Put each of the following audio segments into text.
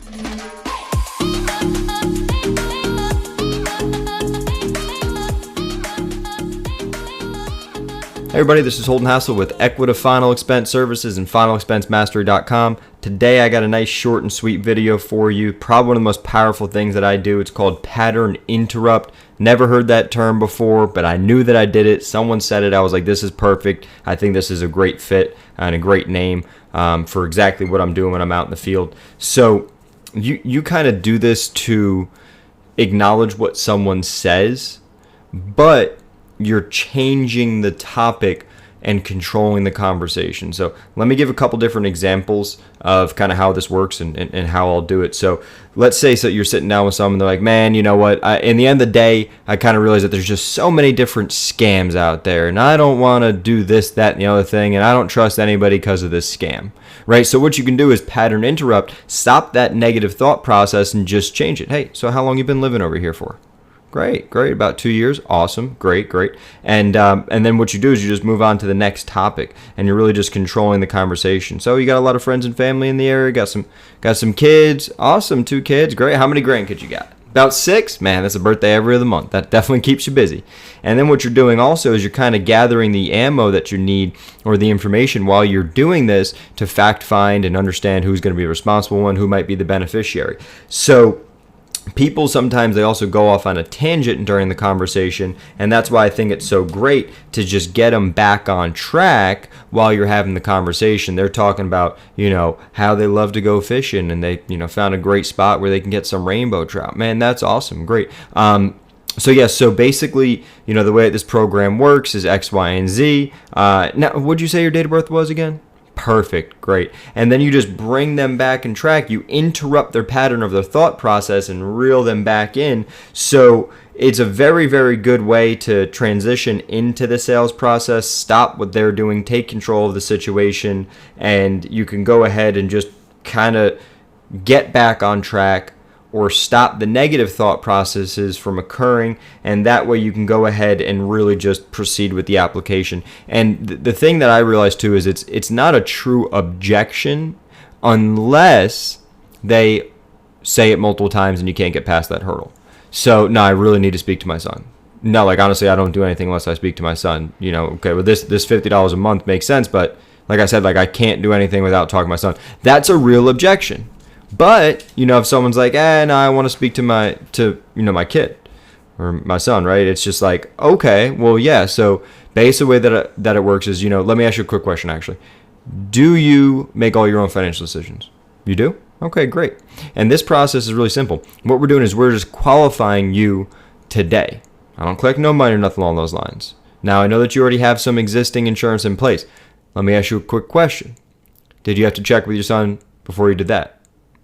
Hey everybody, this is Holden Hassel with Equita Final Expense Services and FinalExpenseMastery.com. Today I got a nice short and sweet video for you. Probably one of the most powerful things that I do. It's called pattern interrupt. Never heard that term before, but I knew that I did it. Someone said it. I was like, this is perfect. I think this is a great fit and a great name for exactly what I'm doing when I'm out in the field. So you kind of do this to acknowledge what someone says, but you're changing the topic and controlling the conversation. So let me give a couple different examples of kind of how this works and how I'll do it. So let's say you're sitting down with someone, they're like, man, you know what? In the end of the day, I kind of realize that there's just so many different scams out there, and I don't want to do this, that, and the other thing, and I don't trust anybody because of this scam, right? So what you can do is pattern interrupt, stop that negative thought process, and just change it. Hey, so how long you been living over here for? Great, about 2 years. Awesome, great. And then what you do is you just move on to the next topic, and you're really just controlling the conversation. So you got a lot of friends and family in the area. Got some kids. Awesome, 2 kids. Great. How many grandkids you got? About 6. Man, that's a birthday every other month. That definitely keeps you busy. And then what you're doing also is you're kind of gathering the ammo that you need, or the information, while you're doing this, to fact find and understand who's going to be the responsible one, who might be the beneficiary. So people sometimes, they also go off on a tangent during the conversation, and that's why I think it's so great to just get them back on track while you're having the conversation. They're talking about, how they love to go fishing, and they, found a great spot where they can get some rainbow trout. Man, that's awesome. Great. So basically, the way this program works is X, Y, and Z. Now, what'd you say your date of birth was again? Perfect, great. And then you just bring them back in track. You interrupt their pattern of their thought process and reel them back in. So it's a very, very good way to transition into the sales process, stop what they're doing, take control of the situation, and you can go ahead and just kind of get back on track, or stop the negative thought processes from occurring, and that way you can go ahead and really just proceed with the application. And the thing that I realized too is it's not a true objection unless they say it multiple times and you can't get past that hurdle. So no, I really need to speak to my son. No, like honestly, I don't do anything unless I speak to my son. Okay, well this $50 a month makes sense, but like I said, I can't do anything without talking to my son. That's a real objection. But, if someone's like, no, I want to speak to my kid or my son, right? It's just like, okay, well, yeah. So basically the way that it works is, let me ask you a quick question, actually. Do you make all your own financial decisions? You do? Okay, great. And this process is really simple. What we're doing is we're just qualifying you today. I don't collect no money or nothing along those lines. Now, I know that you already have some existing insurance in place. Let me ask you a quick question. Did you have to check with your son before you did that?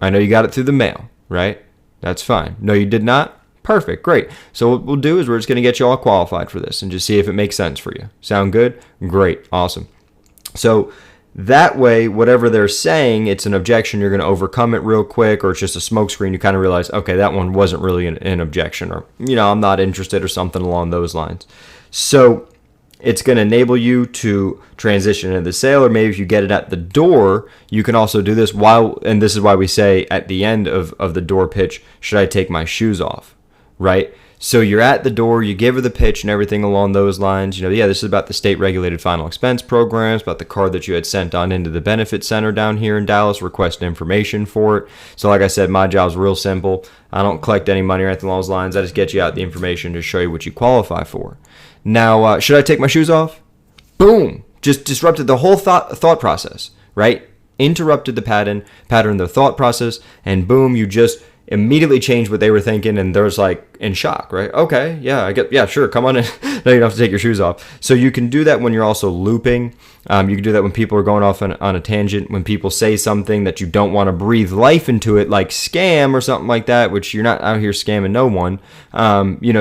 I know you got it through the mail, right? That's fine. No, you did not? Perfect, great. So what we'll do is we're just going to get you all qualified for this and just see if it makes sense for you. Sound good? Great, awesome. So that way, whatever they're saying, it's an objection, you're going to overcome it real quick, or it's just a smokescreen. You kind of realize, okay, that one wasn't really an objection, or, I'm not interested, or something along those lines. So it's going to enable you to transition into the sale, or maybe if you get it at the door, you can also do this and this is why we say at the end of the door pitch, should I take my shoes off, right? So you're at the door, you give her the pitch and everything along those lines. This is about the state-regulated final expense programs, about the card that you had sent on into the benefit center down here in Dallas, requesting information for it. So like I said, my job's real simple. I don't collect any money or anything along those lines. I just get you out the information to show you what you qualify for. Now, should I take my shoes off? Boom! Just disrupted the whole thought process, right? Interrupted the pattern of the thought process, and boom, you just immediately changed what they were thinking, and they're like in shock, right? Okay, yeah, sure, come on in. No, you don't have to take your shoes off. So you can do that when you're also looping. You can do that when people are going off on a tangent, when people say something that you don't want to breathe life into it, like scam or something like that, which you're not out here scamming no one.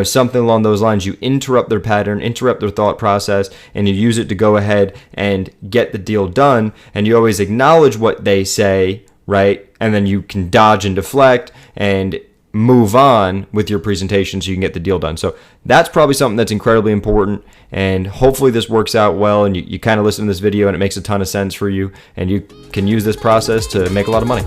Something along those lines. You interrupt their pattern, interrupt their thought process, and you use it to go ahead and get the deal done. And you always acknowledge what they say, right? And then you can dodge and deflect and move on with your presentation so you can get the deal done. So that's probably something that's incredibly important, and hopefully this works out well, and you kind of listen to this video and it makes a ton of sense for you, and you can use this process to make a lot of money.